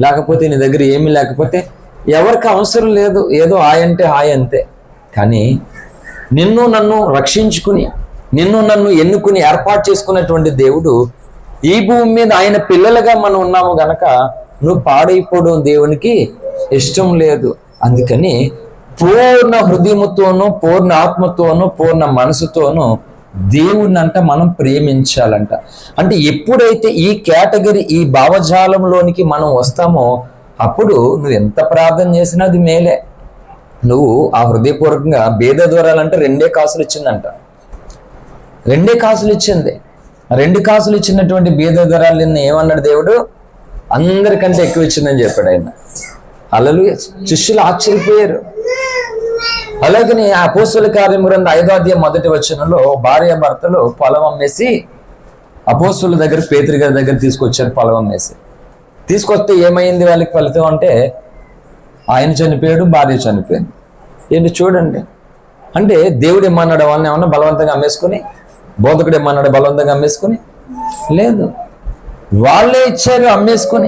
లేకపోతే నీ దగ్గర ఏమీ లేకపోతే ఎవరికి అవసరం లేదు, ఏదో అంటే హాయ్ అంతే. కానీ నిన్ను నన్ను రక్షించుకుని నిన్ను నన్ను ఎన్నుకుని ఏర్పాటు చేసుకున్నటువంటి దేవుడు ఈ భూమి మీద ఆయన పిల్లలుగా మనం ఉన్నాము గనక నువ్వు పాడైపోవడం దేవునికి ఇష్టం లేదు. అందుకని పూర్ణ హృదయముతోనూ పూర్ణ ఆత్మతోనూ పూర్ణ మనసుతోనూ దేవుడిని అంట మనం ప్రేమించాలంట. అంటే ఎప్పుడైతే ఈ కేటగిరీ ఈ భావజాలంలోనికి మనం వస్తామో అప్పుడు నువ్వు ఎంత ప్రార్థన చేసినా అది మేలే. నువ్వు ఆ హృదయపూర్వకంగా భేద దూరాలంటే 2 కాసులు ఇచ్చిందంట. 2 కాసులు ఇచ్చింది. 2 కాసులు ఇచ్చినటువంటి భేద దూరాలు నిన్ను ఏమన్నాడు దేవుడు? అందరికంటే ఎక్కువ ఇచ్చిందని చెప్పాడు ఆయన. హల్లెలూయా. శిష్యులు ఆశ్చర్యపోయారు. అలాగని ఆ అపోస్తలుల కార్యం గ్రంథం 5వ అధ్యాయం 1వ వచనంలో భార్య భర్తలు పొలం అమ్మేసి అపోస్తలుల దగ్గర పేతురు గారి దగ్గర తీసుకొచ్చారు. పొలం అమ్మేసి తీసుకొస్తే ఏమైంది వాళ్ళకి ఫలితం అంటే ఆయన చనిపోయాడు, భార్య చనిపోయింది. ఏంటి చూడండి. అంటే దేవుడు ఏమన్నాడు? వాళ్ళని ఏమన్నా బలవంతంగా అమ్మేసుకుని, బోధకుడు ఏమన్నాడు బలవంతంగా అమ్మేసుకుని? లేదు, వాళ్ళే ఇచ్చారు అమ్మేసుకుని.